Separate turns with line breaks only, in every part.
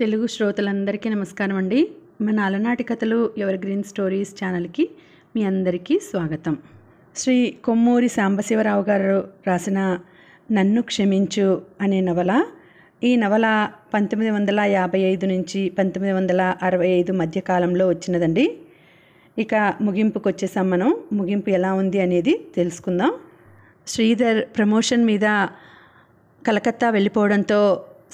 తెలుగు శ్రోతలందరికీ నమస్కారం అండి. మన అలనాటి కథలు ఎవర్ గ్రీన్ స్టోరీస్ ఛానల్కి మీ అందరికీ స్వాగతం. శ్రీ కొమ్మూరి సాంబశివరావు గారు రాసిన నన్ను క్షమించు అనే నవల. ఈ నవల 1955 నుంచి 1965 మధ్యకాలంలో వచ్చినదండి. ఇక ముగింపుకు వచ్చేసాం. మనం ముగింపు ఎలా ఉంది అనేది తెలుసుకుందాం. శ్రీధర్ ప్రమోషన్ మీద కలకత్తా వెళ్ళిపోవడంతో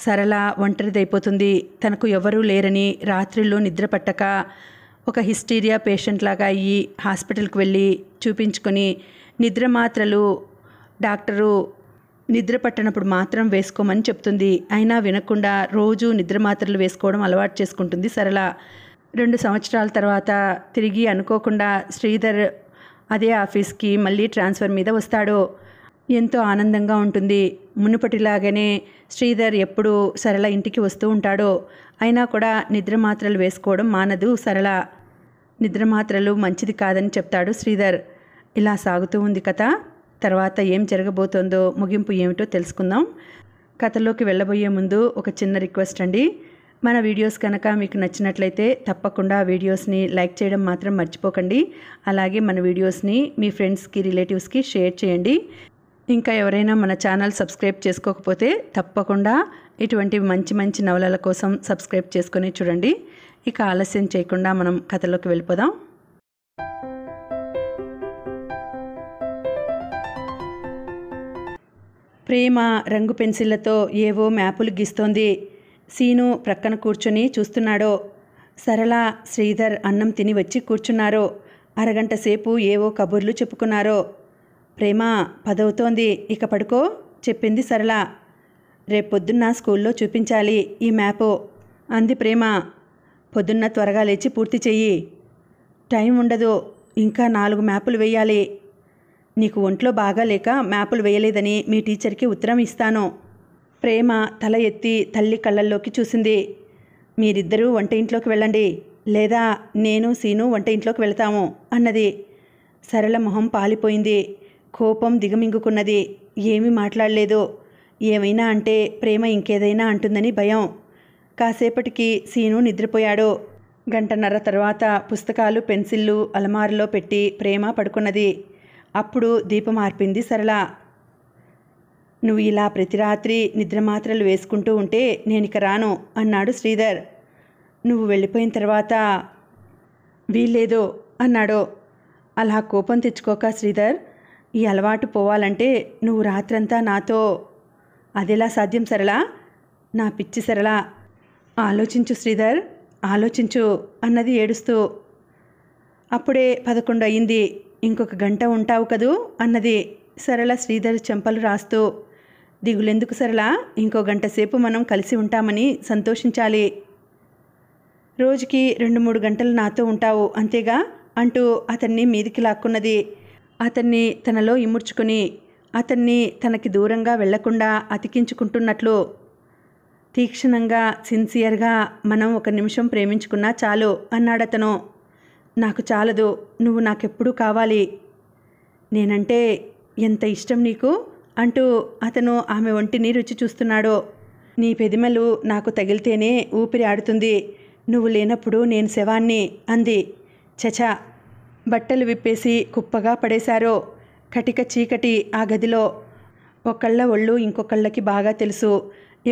సరళ ఒంటరిదైపోతుంది. తనకు ఎవరూ లేరని రాత్రిళ్ళు నిద్ర పట్టక ఒక హిస్టీరియా పేషెంట్ లాగా అయ్యి హాస్పిటల్కి వెళ్ళి చూపించుకొని నిద్ర మాత్రలు డాక్టరు నిద్ర పట్టనప్పుడు మాత్రం వేసుకోమని చెప్తుంది. అయినా వినకుండా రోజు నిద్ర మాత్రలు వేసుకోవడం అలవాటు చేసుకుంటుంది సరళ. 2 సంవత్సరాల తర్వాత తిరిగి అనుకోకుండా శ్రీధర్ అదే ఆఫీస్కి మళ్ళీ ట్రాన్స్ఫర్ మీద వస్తాడు. ఎంతో ఆనందంగా ఉంటుంది. మునుపటిలాగానే శ్రీధర్ ఎప్పుడు సరళ ఇంటికి వస్తూ ఉంటాడు. అయినా కూడా నిద్ర మాత్రలు వేసుకోవడం మానదు సరళ. నిద్ర మాత్రలు మంచిది కాదని చెప్తాడు శ్రీధర్. ఇలా సాగుతూ ఉంది కథ. తర్వాత ఏం జరగబోతోందో, ముగింపు ఏమిటో తెలుసుకుందాం. కథలోకి వెళ్ళబోయే ముందు ఒక చిన్న రిక్వెస్ట్ అండి. మన వీడియోస్ కనుక మీకు నచ్చినట్లయితే తప్పకుండా వీడియోస్ని లైక్ చేయడం మాత్రం మర్చిపోకండి. అలాగే మన వీడియోస్ని మీ ఫ్రెండ్స్కి, రిలేటివ్స్కి షేర్ చేయండి. ఇంకా ఎవరైనా మన ఛానల్ సబ్స్క్రైబ్ చేసుకోకపోతే తప్పకుండా ఇటువంటి మంచి మంచి నవలల కోసం సబ్స్క్రైబ్ చేసుకొని చూడండి. ఇక ఆలస్యం చేయకుండా మనం కథలోకి వెళ్ళిపోదాం. ప్రేమ రంగు పెన్సిళ్లతో ఏవో మ్యాపులు గీస్తోంది. సీను ప్రక్కన కూర్చొని చూస్తున్నాడు. సరళ, శ్రీధర్ అన్నం తిని వచ్చి కూర్చున్నారు. అరగంట సేపు ఏవో కబుర్లు చెప్పుకున్నారు. ప్రేమ 10 అవుతోంది, ఇక పడుకో చెప్పింది సరళ. రేపొద్దున్న స్కూల్లో చూపించాలి ఈ మ్యాపు అంది ప్రేమ. పొద్దున్న త్వరగా లేచి పూర్తి చెయ్యి. టైం ఉండదు, ఇంకా 4 మ్యాపులు వేయాలి. నీకు ఒంట్లో బాగా లేక మ్యాపులు వేయలేదని మీ టీచర్కి ఉత్తరం ఇస్తాను. ప్రేమ తల ఎత్తి తల్లి కళ్ళల్లోకి చూసింది. మీరిద్దరూ వంట ఇంట్లోకి వెళ్ళండి, లేదా నేను సీను వంట ఇంట్లోకి వెళతాము అన్నది. సరళ మొహం పాలిపోయింది. కోపం దిగమింగుకున్నది. ఏమీ మాట్లాడలేదు. ఏమైనా అంటే ప్రేమ ఇంకేదైనా అంటుందని భయం. కాసేపటికి సీను నిద్రపోయాడు. 1.5 గంట తర్వాత పుస్తకాలు, పెన్సిళ్ళు అలమారులో పెట్టి ప్రేమ పడుకున్నది. అప్పుడు దీపం ఆర్పింది సరళ. నువ్వు ఇలా ప్రతి రాత్రి నిద్ర మాత్రలు వేసుకుంటూ ఉంటే నేనిక రాను అన్నాడు శ్రీధర్. నువ్వు వెళ్ళిపోయిన తర్వాత వీల్లేదు అన్నాడు. అలా కోపం తెచ్చుకోక శ్రీధర్, ఈ అలవాటు పోవాలంటే నువ్వు రాత్రంతా నాతో. అదెలా సాధ్యం సరళ? నా పిచ్చి సరళ. ఆలోచించు శ్రీధర్, ఆలోచించు అన్నది ఏడుస్తూ. అప్పుడే 11 అయింది. ఇంకొక గంట ఉంటావు కదూ అన్నది సరళ శ్రీధర్ చెంపలు రాస్తూ. దిగులెందుకు సరళ, ఇంకో 1 గంట సేపు మనం కలిసి ఉంటామని సంతోషించాలి. రోజుకి 2-3 గంటలు నాతో ఉంటావు అంతేగా అంటూ అతన్ని మీదికి లాక్కున్నది. అతన్ని తనలో ఇముడ్చుకుని అతన్ని తనకి దూరంగా వెళ్లకుండా అతికించుకుంటున్నట్లు. తీక్షణంగా, సిన్సియర్గా మనం 1 నిమిషం ప్రేమించుకున్నా చాలు అన్నాడతను. నాకు చాలదు, నువ్వు నాకెప్పుడూ కావాలి. నేనంటే ఎంత ఇష్టం నీకు అంటూ అతను ఆమె ఒంటిని రుచి చూస్తున్నాడు. నీ పెదిమలు నాకు తగిలితేనే ఊపిరి ఆడుతుంది. నువ్వు లేనప్పుడు నేను శవాన్ని అంది. చచా. బట్టలు విప్పేసి కుప్పగా పడేశారు. కటిక చీకటి ఆ గదిలో. ఒకళ్ళ ఒళ్ళు ఇంకొకళ్ళకి బాగా తెలుసు.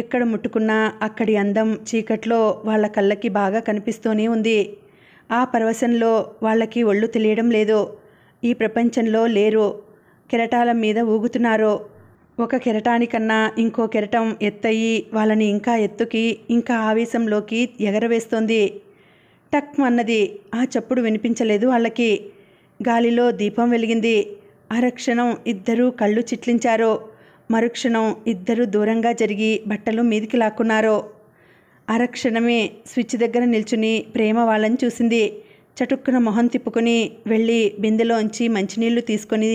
ఎక్కడ ముట్టుకున్నా అక్కడి అందం చీకట్లో వాళ్ళ కళ్ళకి బాగా కనిపిస్తూనే ఉంది. ఆ పరవశంలో వాళ్ళకి ఒళ్ళు తెలియడం లేదు. ఈ ప్రపంచంలో లేరు. కెరటాల మీద ఊగుతున్నారు. ఒక కెరటానికన్నా ఇంకో కెరటం ఎత్తయి వాళ్ళని ఇంకా ఎత్తుకి, ఇంకా ఆవేశంలోకి ఎగరవేస్తోంది. టక్ అన్నది. ఆ చప్పుడు వినిపించలేదు వాళ్ళకి. గాలిలో దీపం వెలిగింది. అరక్షణం ఇద్దరూ కళ్ళు చిట్లించారు. మరుక్షణం ఇద్దరూ దూరంగా జరిగి బట్టలు మీదికి లాక్కున్నారు. అరక్షణమే స్విచ్ దగ్గర నిల్చుని ప్రేమ వాళ్ళని చూసింది. చటుక్కున మొహం తిప్పుకొని వెళ్ళి బిందెలోంచి మంచినీళ్లు తీసుకొని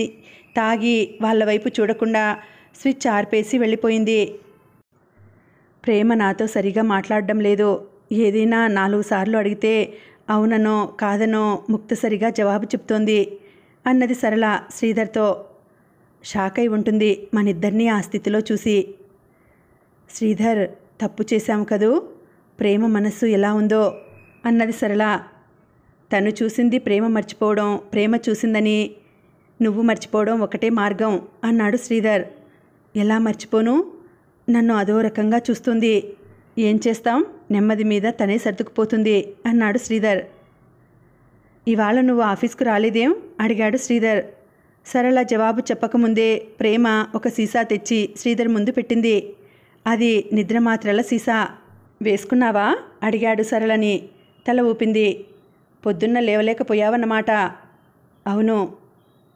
తాగి వాళ్ళ వైపు చూడకుండా స్విచ్ ఆర్పేసి వెళ్ళిపోయింది. ప్రేమ నాతో సరిగా మాట్లాడడం లేదు. ఏదైనా 4 సార్లు అడిగితే అవుననో కాదనో ముక్తసరిగా జవాబు చెప్తోంది అన్నది సరళ శ్రీధర్తో. షాక్ అయి ఉంటుంది మనిద్దరినీ ఆ స్థితిలో చూసి. శ్రీధర్, తప్పు చేశాము కదూ ప్రేమ మనస్సు ఎలా ఉందో అన్నది సరళ. తను చూసింది ప్రేమ మర్చిపోవడం, ప్రేమ చూసిందని నువ్వు మర్చిపోవడం ఒకటే మార్గం అన్నాడు శ్రీధర్. ఎలా మర్చిపోను? నన్ను అదో రకంగా చూస్తుంది. ఏం చేస్తాం, నెమ్మది మీద తనే సర్దుకుపోతుంది అన్నాడు శ్రీధర్. ఇవాళ నువ్వు ఆఫీస్కు రాలేదేం అడిగాడు శ్రీధర్. సరళ జవాబు చెప్పకముందే ప్రేమ ఒక సీసా తెచ్చి శ్రీధర్ ముందు పెట్టింది. అది నిద్రమాత్రల సీసా. వేసుకున్నావా అడిగాడు సరళని. తల ఊపింది. పొద్దున్న లేవలేకపోయావన్నమాట. అవును.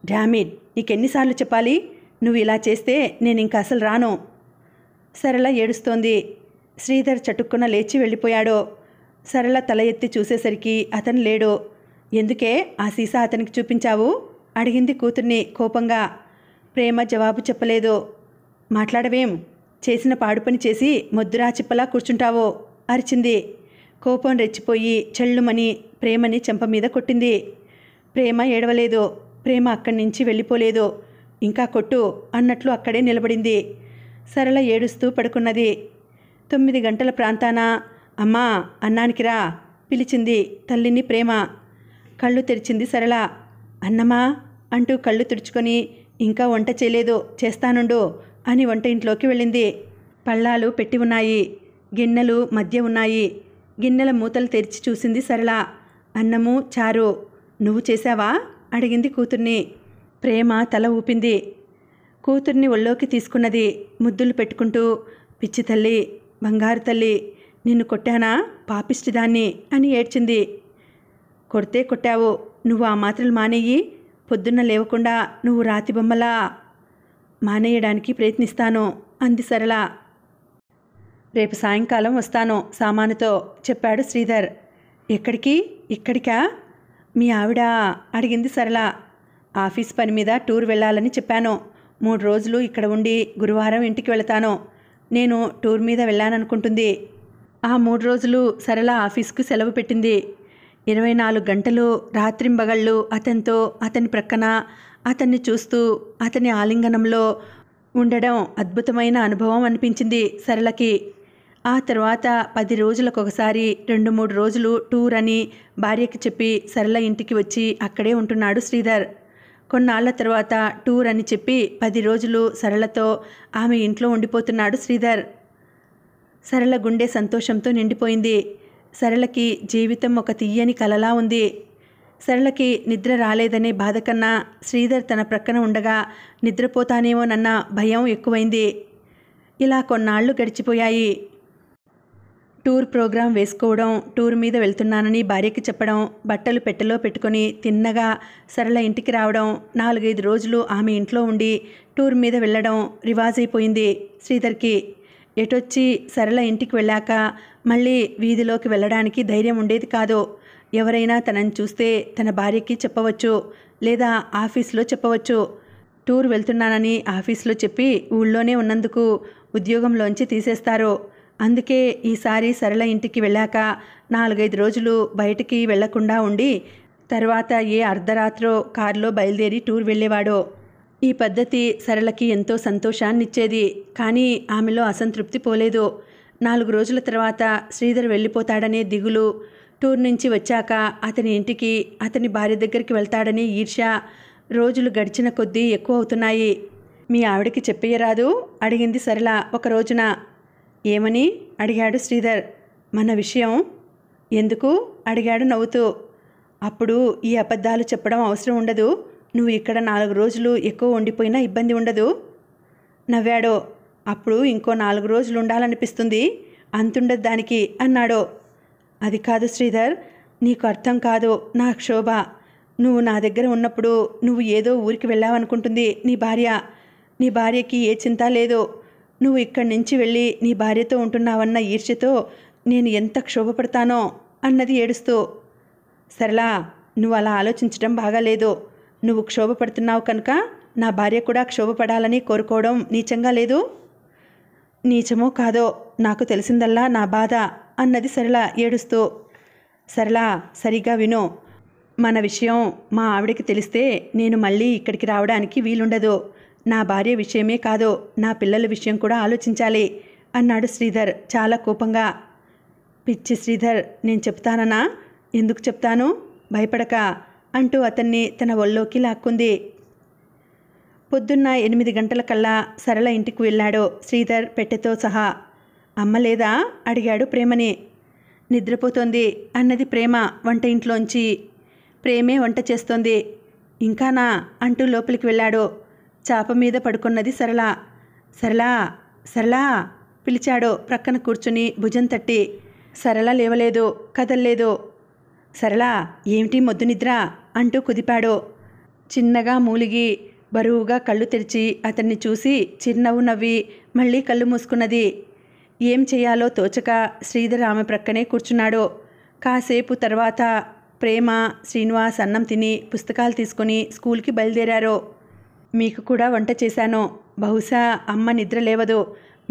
డామిడ్, నీకెన్నిసార్లు చెప్పాలి? నువ్వు ఇలా చేస్తే నేను ఇంక అసలు రాను. సరళ ఏడుస్తోంది. శ్రీధర్ చటుక్కున లేచి వెళ్ళిపోయాడు. సరళ తల ఎత్తి చూసేసరికి అతను లేడు. ఎందుకే ఆ సీసా అతనికి చూపించావు అడిగింది కూతుర్ని కోపంగా. ప్రేమ జవాబు చెప్పలేదు. మాట్లాడవేం? చేసిన పాడు పని చేసి మొద్దురా చిప్పలా కూర్చుంటావో అరిచింది. కోపం రెచ్చిపోయి చెళ్ళుమని ప్రేమని చెంప మీద కొట్టింది. ప్రేమ ఏడవలేదు. ప్రేమ అక్కడి నుంచి వెళ్ళిపోలేదు. ఇంకా కొట్టు అన్నట్లు అక్కడే నిలబడింది. సరళ ఏడుస్తూ పడుకున్నది. 9 గంటల ప్రాంతాన అమ్మా అన్నానికి రా పిలిచింది తల్లిని ప్రేమ. కళ్ళు తెరిచింది సరళ. అన్నమా అంటూ కళ్ళు తుడుచుకొని ఇంకా వంట చేయలేదు, చేస్తానుండు అని వంట ఇంట్లోకి వెళ్ళింది. పళ్ళాలు పెట్టి ఉన్నాయి. గిన్నెలు మధ్య ఉన్నాయి. గిన్నెల మూతలు తెరిచి చూసింది సరళ. అన్నము చారు. నువ్వు చేశావా అడిగింది కూతుర్ని. ప్రేమ తల ఊపింది. కూతుర్ని ఒళ్ళోకి తీసుకున్నది. ముద్దులు పెట్టుకుంటూ, పిచ్చి తల్లి, బంగారు తల్లి, నిన్ను కొట్టానా పాపిష్టిదాన్ని అని ఏడ్చింది. కొడితే కొట్టావు, నువ్వు ఆ మాత్రలు మానేయి. పొద్దున్న లేవకుండా నువ్వు రాతి బొమ్మలా. మానేయడానికి ప్రయత్నిస్తాను అంది సరళ. రేపు సాయంకాలం వస్తాను సామానుతో చెప్పాడు శ్రీధర్. ఎక్కడికి? ఇక్కడికా? మీ ఆవిడ అడిగింది సరళ. ఆఫీస్ పని మీద టూర్ వెళ్ళాలని చెప్పాను. 3 రోజులు ఇక్కడ ఉండి గురువారం ఇంటికి వెళతాను. నేను టూర్ మీద వెళ్ళాననుకుంటుంది. ఆ 3 రోజులు సరళ ఆఫీస్కు సెలవు పెట్టింది. 24 గంటలు రాత్రింబగళ్ళు అతనితో, అతని ప్రక్కన, అతన్ని చూస్తూ, అతని ఆలింగనంలో ఉండడం అద్భుతమైన అనుభవం అనిపించింది సరళకి. ఆ తర్వాత 10 రోజులకొకసారి 2-3 రోజులు టూర్ అని భార్యకి చెప్పి సరళ ఇంటికి వచ్చి అక్కడే ఉంటున్నాడు శ్రీధర్. కొన్నాళ్ల తర్వాత టూర్ అని చెప్పి 10 రోజులు సరళతో ఆమె ఇంట్లో ఉండిపోతున్నాడు శ్రీధర్. సరళ గుండె సంతోషంతో నిండిపోయింది. సరళకి జీవితం ఒక తీయని కలలా ఉంది. సరళకి నిద్ర రాలేదనే బాధ కన్నా శ్రీధర్ తన ప్రక్కన ఉండగా నిద్రపోతానేమోనన్న భయం ఎక్కువైంది. ఇలా కొన్నాళ్లు గడిచిపోయాయి. టూర్ ప్రోగ్రాం వేసుకోవడం, టూర్ మీద వెళ్తున్నానని భార్యకి చెప్పడం, బట్టలు పెట్టెలో పెట్టుకొని తిన్నగా సరళ ఇంటికి రావడం, 4-5 రోజులు ఆమె ఇంట్లో ఉండి టూర్ మీద వెళ్ళడం రివాజైపోయింది శ్రీధర్కి. ఎటొచ్చి సరళ ఇంటికి వెళ్ళాక మళ్ళీ వీధిలోకి వెళ్ళడానికి ధైర్యం ఉండేది కాదు. ఎవరైనా తనని చూస్తే తన భార్యకి చెప్పవచ్చు, లేదా ఆఫీస్లో చెప్పవచ్చు. టూర్ వెళ్తున్నానని ఆఫీస్లో చెప్పి ఊళ్ళోనే ఉన్నందుకు ఉద్యోగంలోంచి తీసేస్తారు. అందుకే ఈసారి సరళ ఇంటికి వెళ్ళాక 4-5 రోజులు బయటికి వెళ్లకుండా ఉండి తర్వాత ఏ అర్ధరాత్రో కారులో బయలుదేరి టూర్ వెళ్ళేవాడు. ఈ పద్ధతి సరళకి ఎంతో సంతోషాన్నిచ్చేది. కానీ ఆమెలో అసంతృప్తి పోలేదు. 4 రోజుల తర్వాత శ్రీధర్ వెళ్ళిపోతాడనే దిగులు, టూర్ నుంచి వచ్చాక అతని ఇంటికి, అతని భార్య దగ్గరికి వెళ్తాడనే ఈర్ష్య రోజులు గడిచిన కొద్దీ ఎక్కువ అవుతున్నాయి. మీ ఆవిడకి చెప్పేయరాదు అడిగింది సరళ ఒక రోజున. ఏమని అడిగాడు శ్రీధర్. మన విషయం. ఎందుకు అడిగాడు నవ్వుతూ. అప్పుడు ఈ అబద్ధాలు చెప్పడం అవసరం ఉండదు. నువ్వు ఇక్కడ 4 రోజులు ఎక్కువ ఉండిపోయినా ఇబ్బంది ఉండదు నవ్వాడు. అప్పుడు ఇంకో 4 రోజులు ఉండాలనిపిస్తుంది, అంతుండదు దానికి అన్నాడు. అది కాదు శ్రీధర్, నీకు అర్థం కాదు నా క్షోభ. నువ్వు నా దగ్గర ఉన్నప్పుడు నువ్వు ఏదో ఊరికి వెళ్ళావనుకుంటుంది నీ భార్య. నీ భార్యకి ఏ చింత లేదు. నువ్వు ఇక్కడి నుంచి వెళ్ళి నీ భార్యతో ఉంటున్నావన్న ఈర్ష్యతో నేను ఎంత క్షోభపడతానో అన్నది ఏడుస్తూ. సరళా, నువ్వు అలా ఆలోచించడం బాగాలేదు. నువ్వు క్షోభపడుతున్నావు కనుక నా భార్య కూడా క్షోభపడాలని కోరుకోవడం నీచంగా లేదు. నీచమో కాదో నాకు తెలిసిందల్లా నా బాధ అన్నది సరళ ఏడుస్తూ. సరళా, సరిగా విను. మన విషయం మా ఆవిడకి తెలిస్తే నేను మళ్ళీ ఇక్కడికి రావడానికి వీలుండదు. నా భార్య విషయమే కాదు, నా పిల్లల విషయం కూడా ఆలోచించాలి అన్నాడు శ్రీధర్ చాలా కోపంగా. పిచ్చి శ్రీధర్, నేను చెప్తానన్నా? ఎందుకు చెప్తాను? భయపడక అంటూ అతన్ని తన ఒళ్ళోకి లాక్కుంది. పొద్దున్న 8 గంటలకల్లా సరళ ఇంటికి వెళ్ళాడు శ్రీధర్ పెట్టెతో సహా. అమ్మ లేదా? అడిగాడు ప్రేమని. నిద్రపోతోంది అన్నది ప్రేమ వంట ఇంట్లోంచి. ప్రేమే వంట చేస్తోంది. ఇంకానా అంటూ లోపలికి వెళ్ళాడు. చాప మీద పడుకున్నది సరళ. సరళా, సరళా పిలిచాడు ప్రక్కన కూర్చుని భుజం తట్టి. సరళ లేవలేదు, కదల్లేదు. సరళా, ఏమిటి మొద్దు నిద్ర అంటూ కుదిపాడు. చిన్నగా మూలిగి బరువుగా కళ్ళు తెరిచి అతన్ని చూసి చిరునవ్వు నవ్వి మళ్ళీ కళ్ళు మూసుకున్నది. ఏం చేయాలో తోచక శ్రీధర్ ఆమె ప్రక్కనే కూర్చున్నాడు. కాసేపు తర్వాత ప్రేమ, శ్రీనివాస్ అన్నం తిని పుస్తకాలు తీసుకుని స్కూల్కి బయలుదేరారు. మీకు కూడా వంట చేశాను. బహుశా అమ్మ నిద్ర లేవదు.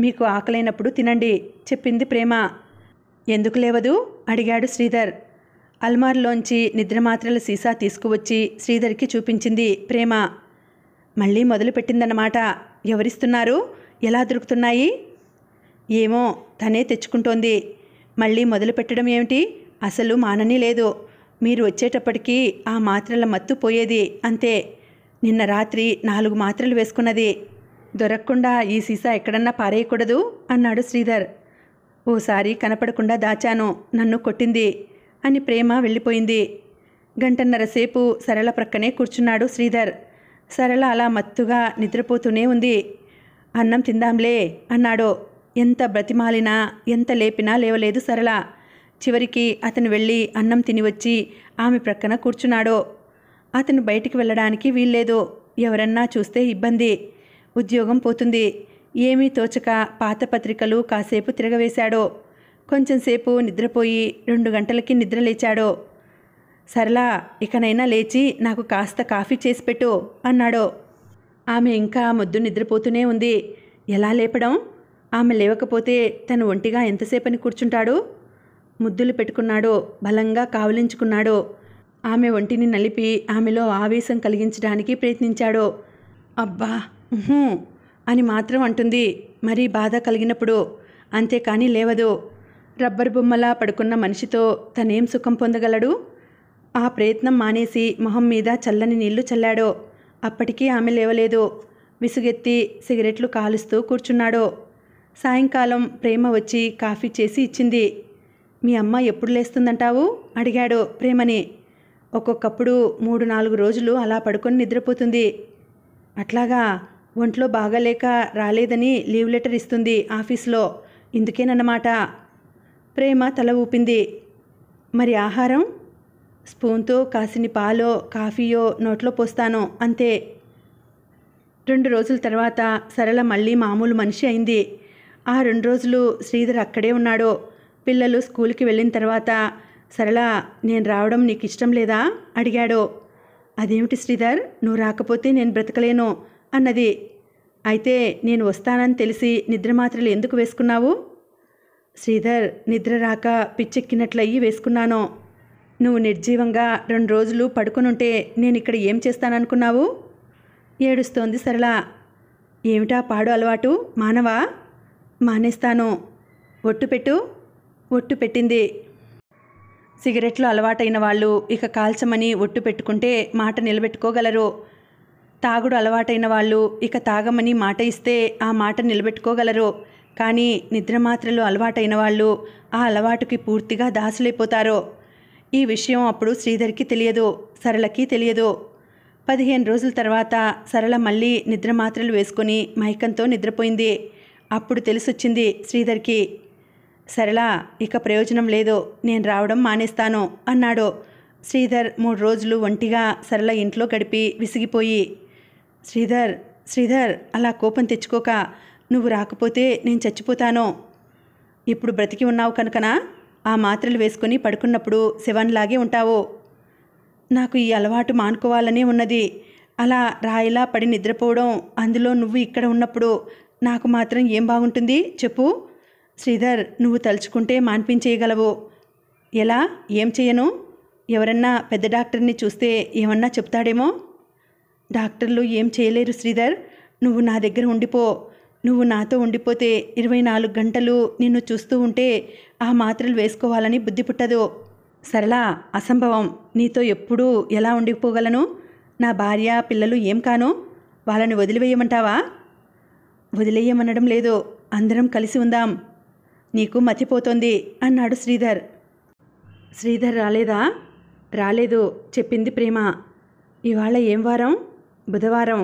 మీకు ఆకలైనప్పుడు తినండి చెప్పింది ప్రేమ. ఎందుకు లేవదు? అడిగాడు శ్రీధర్. అల్మార్లోంచి నిద్రమాత్రల సీసా తీసుకువచ్చి శ్రీధర్కి చూపించింది ప్రేమ. మళ్ళీ మొదలుపెట్టిందన్నమాట. ఎవరిస్తున్నారు? ఎలా దొరుకుతున్నాయి? ఏమో, తనే తెచ్చుకుంటోంది. మళ్ళీ మొదలు పెట్టడం ఏమిటి? అసలు మానని లేదు. మీరు వచ్చేటప్పటికీ ఆ మాత్రల మత్తు పోయేది అంతే. నిన్న రాత్రి 4 మాత్రలు వేసుకున్నది. దొరకకుండా ఈ సీసా ఎక్కడన్నా పారేయకూడదు అన్నాడు శ్రీధర్. ఓసారి కనపడకుండా దాచాను, నన్ను కొట్టింది అని ప్రేమ వెళ్ళిపోయింది. గంటన్నర సేపు సరళ ప్రక్కనే కూర్చున్నాడు శ్రీధర్. సరళ అలా మత్తుగా నిద్రపోతూనే ఉంది. అన్నం తిందాంలే అన్నాడు. ఎంత బ్రతిమాలినా ఎంత లేపినా లేవలేదు సరళ. చివరికి అతను వెళ్ళి అన్నం తిని వచ్చి ఆమె ప్రక్కన కూర్చున్నాడు. అతను బయటికి వెళ్ళడానికి వీల్లేదు. ఎవరన్నా చూస్తే ఇబ్బంది. ఉద్యోగం పోతుంది. ఏమీ తోచక పాత పత్రికలు కాసేపు తిరగవేశాడు. కొంచెంసేపు నిద్రపోయి 2 గంటలకి నిద్ర లేచాడు. సరళ, ఇకనైనా లేచి నాకు కాస్త కాఫీ చేసి పెట్టు అన్నాడు. ఆమె ఇంకా మొద్దు నిద్రపోతూనే ఉంది. ఎలా లేపడం? ఆమె లేవకపోతే తను ఒంటిగా ఎంతసేపని కూర్చుంటాడు? ముద్దులు పెట్టుకున్నాడు. బలంగా కావలించుకున్నాడు. ఆమె ఒంటిని నలిపి ఆమెలో ఆవేశం కలిగించడానికి ప్రయత్నించాడు. అబ్బా అని మాత్రం అంటుంది మరీ బాధ కలిగినప్పుడు. అంతేకాని లేవదు. రబ్బర్ బొమ్మలా పడుకున్న మనిషితో తనేం సుఖం పొందగలడు? ఆ ప్రయత్నం మానేసి మొహం మీద చల్లని నీళ్లు చల్లాడు. అప్పటికీ ఆమె లేవలేదు. విసుగెత్తి సిగరెట్లు కాలుస్తూ కూర్చున్నాడు. సాయంకాలం ప్రేమ వచ్చి కాఫీ చేసి ఇచ్చింది. మీ అమ్మ ఎప్పుడు లేస్తుందంటావు? అడిగాడు ప్రేమని. ఒక్కొక్కప్పుడు 3-4 రోజులు అలా పడుకొని నిద్రపోతుంది. అట్లాగా? ఒంట్లో బాగాలేక రాలేదని లీవ్ లెటర్ ఇస్తుంది ఆఫీస్లో. ఇందుకేనన్నమాట. ప్రేమ తల ఊపింది. మరి ఆహారం? స్పూన్తో కాసిని పాలో కాఫీయో నోట్లో పోస్తాను అంతే. 2 రోజుల తర్వాత సరళ మళ్ళీ మామూలు మనిషి అయింది. ఆ 2 రోజులు శ్రీధర్ అక్కడే ఉన్నాడు. పిల్లలు స్కూల్కి వెళ్ళిన తర్వాత సరళ, నేను రావడం నీకు ఇష్టం లేదా అడిగాడు. అదేమిటి శ్రీధర్, నువ్వు రాకపోతే నేను బ్రతకలేను అన్నది. అయితే నేను వస్తానని తెలిసి నిద్రమాత్రలు ఎందుకు వేసుకున్నావు? శ్రీధర్, నిద్ర రాక పిచ్చెక్కినట్లయి వేసుకున్నాను. నువ్వు నిర్జీవంగా 2 రోజులు పడుకునుంటే నేను ఇక్కడ ఏం చేస్తాననుకున్నావు? ఏడుస్తోంది సరళ. ఏమిటా పాడు అలవాటు? మానవా? మానేస్తాను. ఒట్టు పెట్టు. ఒట్టు పెట్టింది. సిగరెట్లు అలవాటైన వాళ్ళు ఇక కాల్చమని ఒట్టు పెట్టుకుంటే మాట నిలబెట్టుకోగలరు. తాగుడు అలవాటైన వాళ్ళు ఇక తాగమని మాట ఇస్తే ఆ మాట నిలబెట్టుకోగలరు. కానీ నిద్రమాత్రలు అలవాటైన వాళ్ళు ఆ అలవాటుకి పూర్తిగా దాసులైపోతారు. ఈ విషయం అప్పుడు శ్రీధర్కి తెలియదు, సరళకి తెలియదు. 15 రోజుల తర్వాత సరళ మళ్ళీ నిద్రమాత్రలు వేసుకొని మైకంతో నిద్రపోయింది. అప్పుడు తెలిసొచ్చింది శ్రీధర్కి. సరళ, ఇక ప్రయోజనం లేదు, నేను రావడం మానేస్తాను అన్నాడు. శ్రీధర్ 3 రోజులు ఒంటిగా సరళ ఇంట్లో గడిపి విసిగిపోయి, శ్రీధర్ అలా కోపం తెచ్చుకోక. నువ్వు రాకపోతే నేను చచ్చిపోతాను. ఇప్పుడు బ్రతికి ఉన్నావు కనుకనా ఆ మాత్రలు వేసుకొని పడుకున్నప్పుడు శవంలాగే ఉంటావు. నాకు ఈ అలవాటు మానుకోవాలనే ఉన్నది. అలా రాయిలా పడి నిద్రపోవడం, అందులో నువ్వు ఇక్కడ ఉన్నప్పుడు నాకు మాత్రం ఏం బాగుంటుంది చెప్పు? శ్రీధర్, నువ్వు తలుచుకుంటే మాన్పించేయగలవు. ఎలా? ఏం చేయను? ఎవరన్నా పెద్ద డాక్టర్ని చూస్తే ఏమన్నా చెప్తాడేమో. డాక్టర్లు ఏం చేయలేరు శ్రీధర్. నువ్వు నా దగ్గర ఉండిపో. నువ్వు నాతో ఉండిపోతే 24 గంటలు నిన్ను చూస్తూ ఉంటే ఆ మాత్రలు వేసుకోవాలని బుద్ధి పుట్టదు. సరళ, అసంభవం. నీతో ఎప్పుడూ ఎలా ఉండిపోగలను? నా భార్య పిల్లలు ఏం కాను? వాళ్ళని వదిలివేయమంటావా? వదిలేయమనడం లేదు, అందరం కలిసి ఉందాం. నీకు మతిపోతోంది అన్నాడు శ్రీధర్. శ్రీధర్ రాలేదా? రాలేదు, చెప్పింది ప్రేమ. ఇవాళ ఏం వారం? బుధవారం.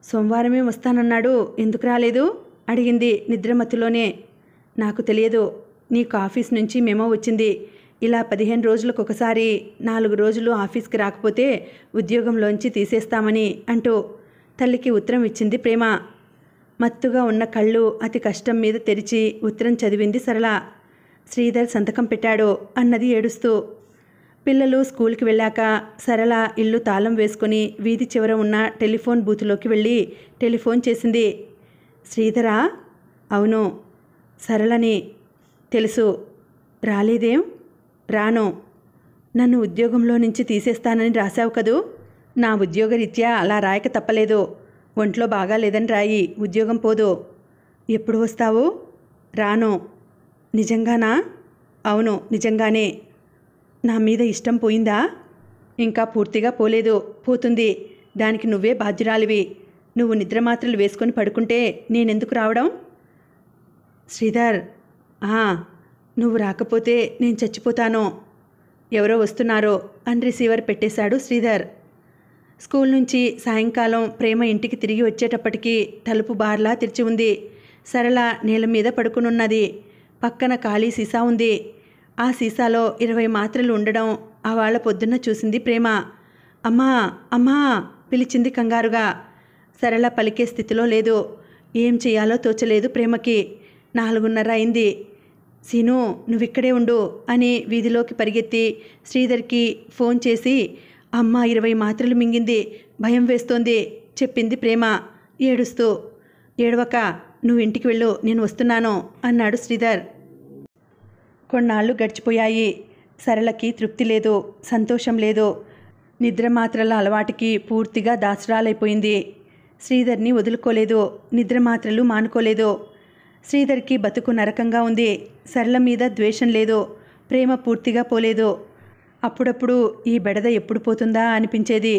సోమవారమే వస్తానన్నాడు, ఎందుకు రాలేదు అడిగింది నిద్రమత్తులోనే. నాకు తెలియదు, నీకు ఆఫీస్ నుంచి మెమో వచ్చింది. ఇలా 15 రోజులకు ఒకసారి 4 రోజులు ఆఫీస్కి రాకపోతే ఉద్యోగంలోంచి తీసేస్తామని అంటూ తల్లికి ఉత్తరం ఇచ్చింది ప్రేమ. మత్తుగా ఉన్న కళ్ళు అతి కష్టం మీద తెరిచి ఉత్తరం చదివింది సరళ. శ్రీధర్ సంతకం పెట్టాడు అన్నది ఏడుస్తూ. పిల్లలు స్కూల్కి వెళ్ళాక సరళ ఇల్లు తాళం వేసుకుని వీధి చివర ఉన్న టెలిఫోన్ బూత్లోకి వెళ్ళి టెలిఫోన్ చేసింది. శ్రీధరా? అవును. సరళని. తెలుసు. రాలేదేం? రాను. నన్ను ఉద్యోగంలో నుంచి తీసేస్తానని రాశావు కదూ? నా ఉద్యోగరీత్యా అలా రాయక తప్పలేదు. ఒంట్లో బాగాలేదని రాయి, ఉద్యోగం పోదు. ఎప్పుడు వస్తావు? రాను. నిజంగానా? అవును, నిజంగానే. నా మీద ఇష్టం పోయిందా? ఇంకా పూర్తిగా పోలేదు, పోతుంది. దానికి నువ్వే బాధ్యురాలివి. నువ్వు నిద్రమాత్రలు వేసుకొని పడుకుంటే నేనెందుకు రావడం? శ్రీధర్, నువ్వు రాకపోతే నేను చచ్చిపోతాను. ఎవరో వస్తున్నారో అని రిసీవర్ పెట్టేశాడు శ్రీధర్. స్కూల్ నుంచి సాయంకాలం ప్రేమ ఇంటికి తిరిగి వచ్చేటప్పటికి తలుపు బార్లా తెరిచి ఉంది. సరళ నేల మీద పడుకునున్నది. పక్కన ఖాళీ సీసా ఉంది. ఆ సీసాలో 20 మాత్రలు ఉండడం ఆవాళ్ళ పొద్దున్న చూసింది ప్రేమ. అమ్మా, అమ్మా పిలిచింది కంగారుగా. సరళ పలికే స్థితిలో లేదు. ఏం చేయాలో తోచలేదు ప్రేమకి. 4:30 అయింది. సీను, నువ్విక్కడే ఉండు అని వీధిలోకి పరిగెత్తి శ్రీధర్కి ఫోన్ చేసి, అమ్మ 20 మాత్రలు మింగింది, భయం వేస్తోంది చెప్పింది ప్రేమ ఏడుస్తూ. ఏడవక, నువ్వు ఇంటికి వెళ్ళు, నేను వస్తున్నాను అన్నాడు శ్రీధర్. కొన్నాళ్ళు గడిచిపోయాయి. సరళకి తృప్తి లేదు, సంతోషం లేదు. నిద్రమాత్రల అలవాటుకి పూర్తిగా దాసరాలైపోయింది. శ్రీధర్ని వదులుకోలేదు, నిద్రమాత్రలు మానుకోలేదు. శ్రీధర్కి బతుకు నరకంగా ఉంది. సరళ మీద ద్వేషం లేదు, ప్రేమ పూర్తిగా పోలేదు. అప్పుడప్పుడు ఈ బెడద ఎప్పుడు పోతుందా అనిపించేది.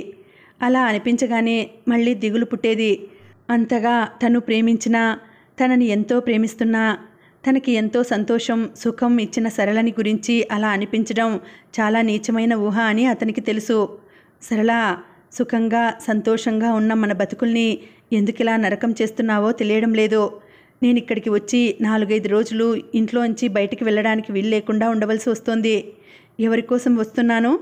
అలా అనిపించగానే మళ్ళీ దిగులు పుట్టేది. అంతగా తను ప్రేమించినా, తనని ఎంతో ప్రేమిస్తున్నా, తనకి ఎంతో సంతోషం సుఖం ఇచ్చిన సరళని గురించి అలా అనిపించడం చాలా నీచమైన ఊహ అని అతనికి తెలుసు. సరళ, సుఖంగా సంతోషంగా ఉన్న మన బతుకుల్ని ఎందుకిలా నరకం చేస్తున్నావో తెలియడం లేదు. నేనిక్కడికి వచ్చి 4-5 రోజులు ఇంట్లోంచి బయటికి వెళ్ళడానికి వీలు లేకుండా ఉండవలసి వస్తోంది. ఎవరి కోసం వస్తున్నాను?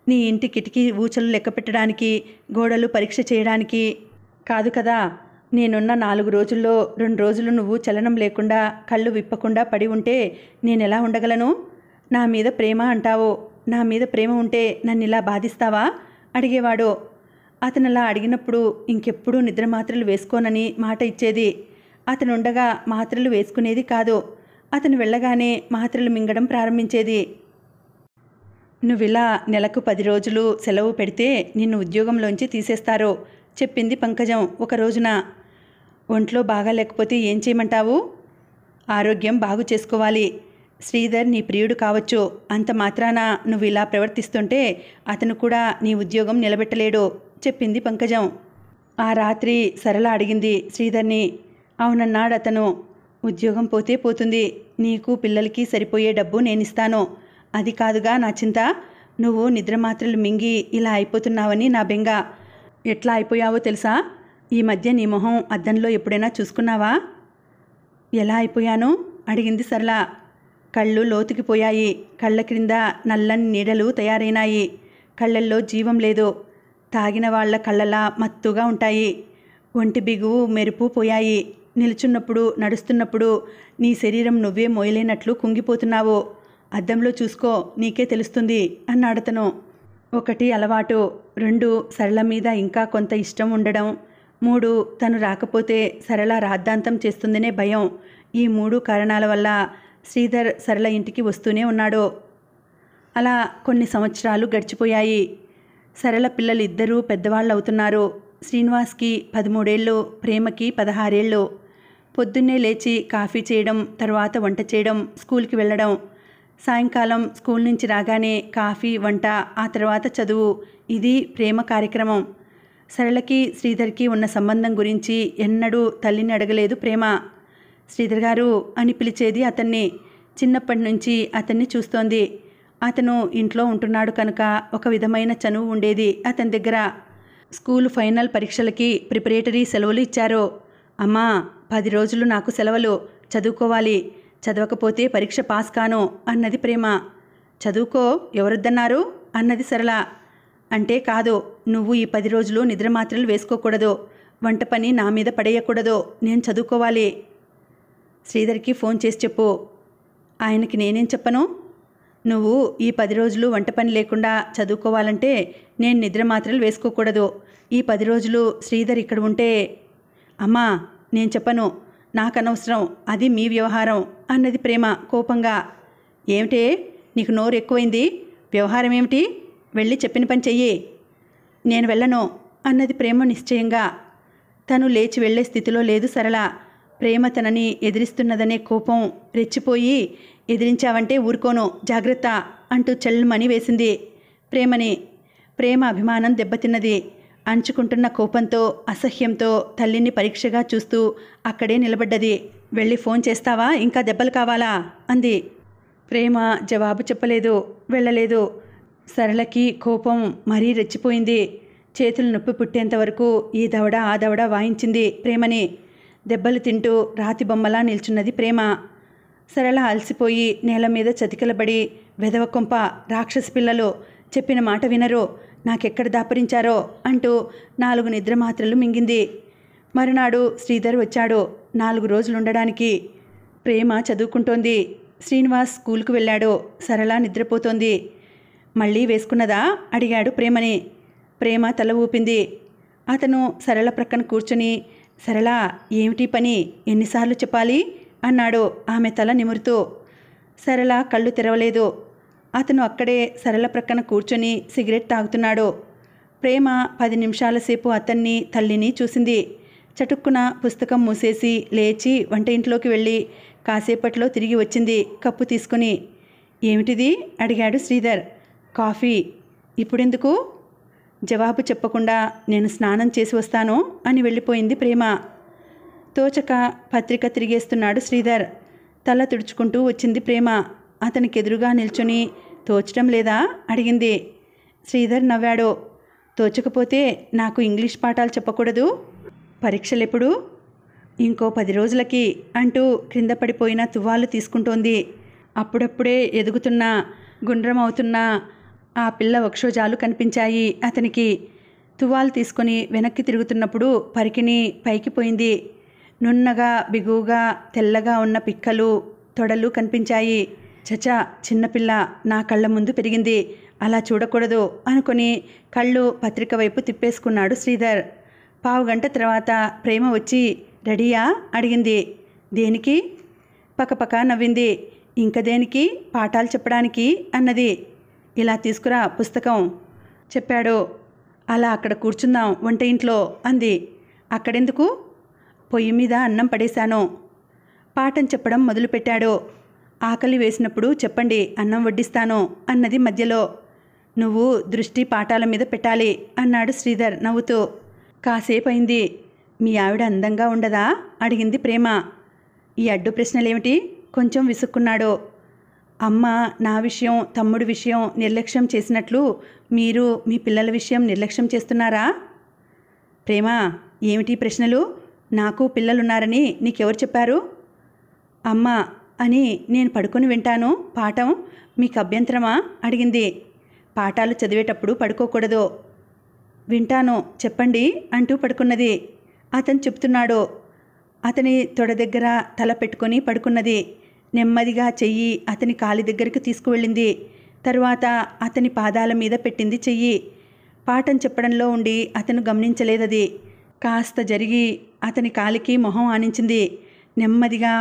నీ ఇంటి కిటికీ ఊచలు లెక్క పెట్టడానికి, గోడలు పరీక్ష చేయడానికి కాదు కదా. నేనున్న 4 రోజుల్లో 2 రోజులు నువ్వు చలనం లేకుండా కళ్ళు విప్పకుండా పడి ఉంటే నేనెలా ఉండగలను? నా మీద ప్రేమ అంటావు. నా మీద ప్రేమ ఉంటే నన్నిలా బాధిస్తావా అడిగేవాడు. అతనలా అడిగినప్పుడు ఇంకెప్పుడూ నిద్రమాత్రలు వేసుకోనని మాట ఇచ్చేది. అతనుండగా మాత్రలు వేసుకునేది కాదు. అతను వెళ్ళగానే మాత్రలు మింగడం ప్రారంభించేది. నువ్విలా నెలకు 10 రోజులు సెలవు పెడితే నిన్ను ఉద్యోగంలోంచి తీసేస్తారు చెప్పింది పంకజం ఒక రోజున. ఒంట్లో బాగా లేకపోతే ఏం చేయమంటావు? ఆరోగ్యం బాగు చేసుకోవాలి. శ్రీధర్ నీ ప్రియుడు కావచ్చు, అంత మాత్రాన నువ్వు ఇలా ప్రవర్తిస్తుంటే అతను కూడా నీ ఉద్యోగం నిలబెట్టలేడు చెప్పింది పంకజం. ఆ రాత్రి సరళ అడిగింది శ్రీధర్ని. అవునన్నాడతను. ఉద్యోగం పోతే పోతుంది, నీకు పిల్లలకి సరిపోయే డబ్బు నేనిస్తాను. అది కాదుగా నా చింత. నువ్వు నిద్రమాత్రలు మింగి ఇలా అయిపోతున్నావని నా బెంగ. ఎట్లా అయిపోయావో తెలుసా? ఈ మధ్య నీ మొహం అద్దంలో ఎప్పుడైనా చూసుకున్నావా? ఎలా అయిపోయాను అడిగింది సరళ. కళ్ళు లోతుకిపోయాయి. కళ్ళ క్రింద నల్లని నీడలు తయారైనాయి. కళ్ళల్లో జీవం లేదు. తాగిన వాళ్ల కళ్ళలా మత్తుగా ఉంటాయి. ఒంటి బిగువు మెరుపు పోయాయి. నిలుచున్నప్పుడు, నడుస్తున్నప్పుడు నీ శరీరం నువ్వే మోయలేనట్లు కుంగిపోతున్నావు. అద్దంలో చూసుకో, నీకే తెలుస్తుంది అన్నాడతను. 1 అలవాటు, 2 సరళ మీద ఇంకా కొంత ఇష్టం ఉండడం, 3 తను రాకపోతే సరళ రాద్ధాంతం చేస్తుందనే భయం. ఈ 3 కారణాల వల్ల శ్రీధర్ సరళ ఇంటికి వస్తూనే ఉన్నాడు. అలా కొన్ని సంవత్సరాలు గడిచిపోయాయి. సరళ పిల్లలు ఇద్దరూ పెద్దవాళ్ళు అవుతున్నారు. శ్రీనివాస్కి 13 ఏళ్ళు, ప్రేమకి 16 ఏళ్ళు. పొద్దున్నే లేచి కాఫీ చేయడం, తర్వాత వంట చేయడం, స్కూల్కి వెళ్ళడం, సాయంకాలం స్కూల్ నుంచి రాగానే కాఫీ, వంట, ఆ తర్వాత చదువు. ఇది ప్రేమ కార్యక్రమం. సరళకి శ్రీధర్కి ఉన్న సంబంధం గురించి ఎన్నడూ తల్లిని అడగలేదు ప్రేమ. శ్రీధర్ గారు అని పిలిచేది అతన్ని. చిన్నప్పటి నుంచి అతన్ని చూస్తోంది. అతను ఇంట్లో ఉంటున్నాడు కనుక ఒక విధమైన చనువు ఉండేది అతని దగ్గర. స్కూలు ఫైనల్ పరీక్షలకి ప్రిపరేటరీ సెలవులు ఇచ్చారు. అమ్మా, 10 రోజులు నాకు సెలవులు, చదువుకోవాలి, చదవకపోతే పరీక్ష పాస్ కాను అన్నది ప్రేమ. చదువుకో, ఎవరొద్దన్నారు అన్నది సరళ. అంటే కాదు, నువ్వు ఈ 10 రోజులు నిద్రమాత్రలు వేసుకోకూడదు, వంట పని నా మీద పడేయకూడదు, నేను చదువుకోవాలి. శ్రీధర్కి ఫోన్ చేసి చెప్పు. ఆయనకి నేనేం చెప్పను? నువ్వు ఈ 10 రోజులు వంట పని లేకుండా చదువుకోవాలంటే నేను నిద్రమాత్రలు వేసుకోకూడదు. ఈ 10 రోజులు శ్రీధర్ ఇక్కడ ఉంటే. అమ్మా, నేను చెప్పను, నాకనవసరం, అది మీ వ్యవహారం అన్నది ప్రేమ కోపంగా. ఏమిటే, నీకు నోరు ఎక్కువైంది, వ్యవహారం ఏమిటి? వెళ్ళి చెప్పిన పని చెయ్యి. నేను వెళ్ళను అన్నది ప్రేమ నిశ్చయంగా. తను లేచి వెళ్లే స్థితిలో లేదు సరళ. ప్రేమ తనని ఎదిరిస్తున్నదనే కోపం రెచ్చిపోయి, ఎదిరించావంటే ఊరుకోను, జాగ్రత్త అంటూ చెల్లుమని వేసింది ప్రేమని. ప్రేమ అభిమానం దెబ్బతిన్నది. అంచుకుంటున్న కోపంతో, అసహ్యంతో తల్లిని పరీక్షగా చూస్తూ అక్కడే నిలబడ్డది. వెళ్ళి ఫోన్ చేస్తావా, ఇంకా దెబ్బలు కావాలా అంది. ప్రేమ జవాబు చెప్పలేదు, వెళ్ళలేదు. సరళకి కోపం మరీ రెచ్చిపోయింది. చేతులు నొప్పి పుట్టేంతవరకు ఈ దవడ ఆ దవడ వాయించింది ప్రేమని. దెబ్బలు తింటూ రాతి బొమ్మలా నిల్చున్నది ప్రేమ. సరళ అలసిపోయి నేల మీద చతికిలబడి, వెదవ కొంప, రాక్షసి పిల్లలు, చెప్పిన మాట వినరు, నాకెక్కడ దాపరించారో అంటూ 4 నిద్రమాత్రలు మింగింది. మరునాడు శ్రీధర్ వచ్చాడు 4 రోజులుండడానికి. ప్రేమ చదువుకుంటోంది. శ్రీనివాస్ స్కూల్కు వెళ్ళాడు. సరళ నిద్రపోతోంది. మళ్ళీ వేసుకున్నదా అడిగాడు ప్రేమని. ప్రేమ తల ఊపింది. అతను సరళ ప్రక్కన కూర్చుని, సరళ, ఏమిటి పని, ఎన్నిసార్లు చెప్పాలి అన్నాడు ఆమె తల నిమురుతూ. సరళ కళ్ళు తెరవలేదు. అతను అక్కడే సరళ ప్రక్కన కూర్చొని సిగరెట్ తాగుతున్నాడు. ప్రేమ 10 నిమిషాల సేపు అతన్ని, తల్లిని చూసింది. చటుక్కున పుస్తకం మూసేసి లేచి వంట ఇంట్లోకి వెళ్ళి కాసేపట్లో తిరిగి వచ్చింది కప్పు తీసుకుని. ఏమిటిది అడిగాడు శ్రీధర్. కాఫీ. ఇప్పుడెందుకు? జవాబు చెప్పకుండా నేను స్నానం చేసి వస్తాను అని వెళ్ళిపోయింది ప్రేమ. తోచక పత్రిక తిరిగేస్తున్నాడు శ్రీధర్. తల తుడుచుకుంటూ వచ్చింది ప్రేమ. అతనికి ఎదురుగా నిల్చుని, తోచటం లేదా అడిగింది. శ్రీధర్ నవ్వాడు. తోచకపోతే నాకు ఇంగ్లీష్ పాఠాలు చెప్పకూడదు? పరీక్షలెప్పుడు? ఇంకో 10 రోజులకి అంటూ క్రింద పడిపోయిన తువ్వాలు తీసుకుంటోంది. అప్పుడప్పుడే ఎదుగుతున్న, గుండ్రమవుతున్న ఆ పిల్ల వక్షోజాలు కనిపించాయి అతనికి. తువ్వాలు తీసుకొని వెనక్కి తిరుగుతున్నప్పుడు పరికిణి పైకి పోయింది. నున్నగా, బిగువుగా, తెల్లగా ఉన్న పిక్కలు, తొడలు కనిపించాయి. చచా, చిన్నపిల్ల నా కళ్ళ ముందు పెరిగింది, అలా చూడకూడదు అనుకుని కళ్ళు పత్రిక వైపు తిప్పేసుకున్నాడు శ్రీధర్. 15 గంట తర్వాత ప్రేమ వచ్చి, రెడీయా అడిగింది. దేనికి? పకపక నవ్వింది. ఇంక దేనికి, పాఠాలు చెప్పడానికి అన్నది. ఇలా తీసుకురా పుస్తకం చెప్పాడు. అలా అక్కడ కూర్చుందాం వంట ఇంట్లో అంది. అక్కడెందుకు? పొయ్యి మీద అన్నం పడేశాను. పాఠం చెప్పడం మొదలుపెట్టాడు. ఆకలి వేసినప్పుడు చెప్పండి, అన్నం వడ్డిస్తాను అన్నది మధ్యలో. నువ్వు దృష్టి పాఠాల మీద పెట్టాలి అన్నాడు శ్రీధర్ నవ్వుతూ. కాసేపయింది. మీ ఆవిడ అందంగా ఉండదా అడిగింది ప్రేమ. ఈ అడ్డు ప్రశ్నలేమిటి? కొంచెం విసుక్కున్నాడు. అమ్మ నా విషయం, తమ్ముడి విషయం నిర్లక్ష్యం చేసినట్లు మీరు మీ పిల్లల విషయం నిర్లక్ష్యం చేస్తున్నారా? ప్రేమ, ఏమిటి ప్రశ్నలు? నాకు పిల్లలున్నారని నీకెవరు చెప్పారు? అమ్మ అని నేను పడుకొని వింటాను పాఠం, మీకు అభ్యంతరమా అడిగింది. పాఠాలు చదివేటప్పుడు పడుకోకూడదు. వింటాను చెప్పండి అంటూ పడుకున్నది. అతను చెప్తున్నాడు. అతని తొడ దగ్గర తల పెట్టుకొని పడుకున్నది. నెమ్మదిగా చెయ్యి అతని కాలి దగ్గరికి తీసుకువెళ్ళింది. తరువాత అతని పాదాల మీద పెట్టింది చెయ్యి. పాఠం చెప్పడంలో ఉండి అతను గమనించలేదది. కాస్త జరిగి అతని కాలికి మొహం ఆనించింది. నెమ్మదిగా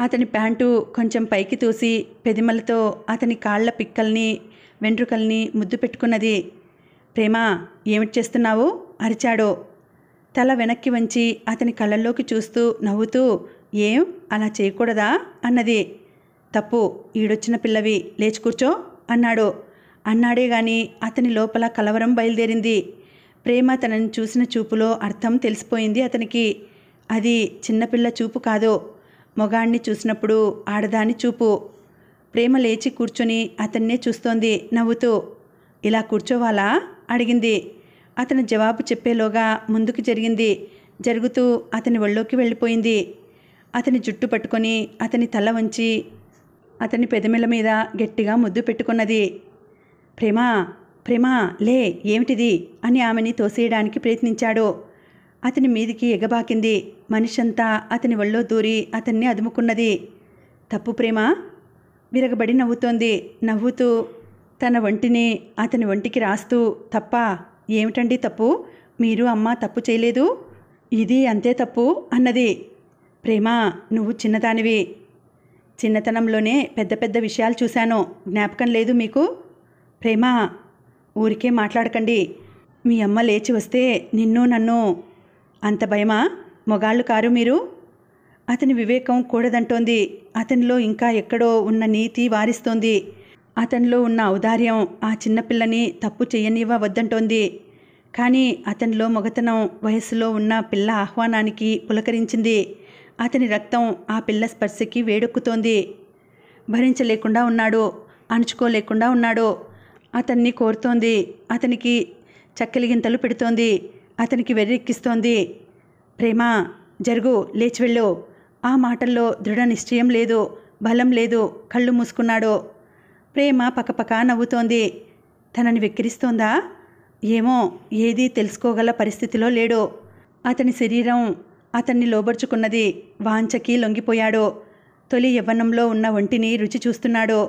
అతని ప్యాంటు కొంచెం పైకి తోసి పెదిమలతో అతని కాళ్ల పిక్కల్ని, వెంట్రుకల్ని ముద్దు పెట్టుకున్నది. ప్రేమ, ఏమిటి చేస్తున్నావు అరిచాడు. తల వెనక్కి వంచి అతని కళ్ళల్లోకి చూస్తూ నవ్వుతూ, ఏం అలా చేయకూడదా అన్నది. తప్పు, ఈడొచ్చిన పిల్లవి, లేచి కూర్చో అన్నాడు. అన్నాడే గాని అతని లోపల కలవరం బయలుదేరింది. ప్రేమ తనని చూసిన చూపులో అర్థం తెలిసిపోయింది అతనికి. అది చిన్నపిల్ల చూపు కాదు, మొగాణ్ణి చూసినప్పుడు ఆడదాని చూపు. ప్రేమ లేచి కూర్చొని అతన్నే చూస్తోంది నవ్వుతూ. ఇలా కూర్చోవాలా అడిగింది. అతను జవాబు చెప్పేలోగా ముందుకు జరిగింది. జరుగుతూ అతని ఒళ్ళోకి వెళ్ళిపోయింది. అతని జుట్టు పట్టుకొని అతని తల వంచి అతని పెదమిల మీద గట్టిగా ముద్దు పెట్టుకున్నది. ప్రేమా, ప్రేమా, లే, ఏమిటిది అని ఆమెని తోసేయడానికి ప్రయత్నించాడు. అతని మీదికి ఎగబాకింది. మనిషంతా అతని ఒళ్ళో దూరి అతన్ని అదుముకున్నది. తప్పు ప్రేమ, విరగబడి నవ్వుతోంది. నవ్వుతూ తన ఒంటిని అతని ఒంటికి రాస్తూ, తప్పా? ఏమిటండి తప్పు? మీరు అమ్మ తప్పు చేయలేదు, ఇది అంతే తప్పు అన్నది. ప్రేమ, నువ్వు చిన్నదానివి. చిన్నతనంలోనే పెద్ద పెద్ద విషయాలు చూశాను, జ్ఞాపకం లేదు మీకు? ప్రేమ, ఊరికే మాట్లాడకండి. మీ అమ్మ లేచి వస్తే నిన్ను నన్ను. అంత భయమా? మొగాళ్ళు కారు మీరు. అతని వివేకం కూడదంటోంది. అతనిలో ఇంకా ఎక్కడో ఉన్న నీతి వారిస్తోంది. అతనిలో ఉన్న ఔదార్యం ఆ చిన్నపిల్లని తప్పు చెయ్యనివ్వవద్దంటోంది. కానీ అతనిలో మొగతనం వయస్సులో ఉన్న పిల్ల ఆహ్వానానికి పులకరించింది. అతని రక్తం ఆ పిల్ల స్పర్శకి వేడెక్కుతోంది. భరించలేకుండా ఉన్నాడు, అణుచుకోలేకుండా ఉన్నాడు. అతన్ని కోరుతోంది, అతనికి చక్కెలిగింతలు పెడుతోంది, అతనికి వెర్రెక్కిస్తోంది. ప్రేమ, జరుగు, లేచి వెళ్ళు. ఆ మాటల్లో దృఢ నిశ్చయం లేదు, బలం లేదు. కళ్ళు మూసుకున్నాడు. ప్రేమ పకపక నవ్వుతోంది. తనని వెక్కిరిస్తోందా? ఏమో, ఏదీ తెలుసుకోగల పరిస్థితిలో లేడు. అతని శరీరం అతన్ని లోబర్చుకున్నది. వాంఛకి లొంగిపోయాడు. తొలి యవ్వనంలో ఉన్న ఒంటిని రుచి చూస్తున్నాడు.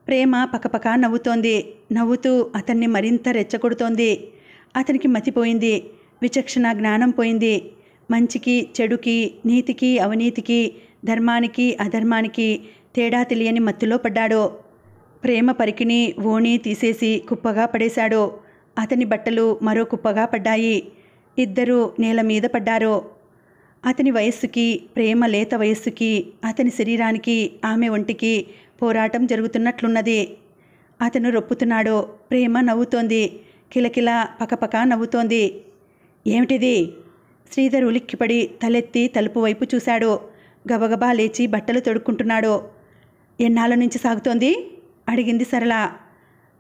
ప్రేమ పకపక నవ్వుతోంది. నవ్వుతూ అతన్ని మరింత రెచ్చగొడుతోంది. అతనికి మతిపోయింది. విచక్షణ జ్ఞానం పోయింది. మంచికి చెడుకి, నీతికి అవినీతికి, ధర్మానికి అధర్మానికి తేడా తెలియని మత్తులో పడ్డాడు. ప్రేమ పరికిని ఓణి తీసేసి కుప్పగా పడేశాడు. అతని బట్టలు మరో కుప్పగా పడ్డాయి. ఇద్దరూ నేల మీద పడ్డారు. అతని వయస్సుకి, ప్రేమ లేత వయస్సుకి, అతని శరీరానికి, ఆమె ఒంటికి పోరాటం జరుగుతున్నట్లున్నది. అతను రొప్పుతున్నాడు. ప్రేమ నవ్వుతోంది. కిలకిల పకపక నవ్వుతోంది. ఏమిటిది? శ్రీధర్ ఉలిక్కిపడి తలెత్తి తలుపు వైపు చూశాడు. గబగబా లేచి బట్టలు తొడుక్కుంటున్నాడు. ఎన్నాళ్ళ నుంచి సాగుతోంది అడిగింది సరళ.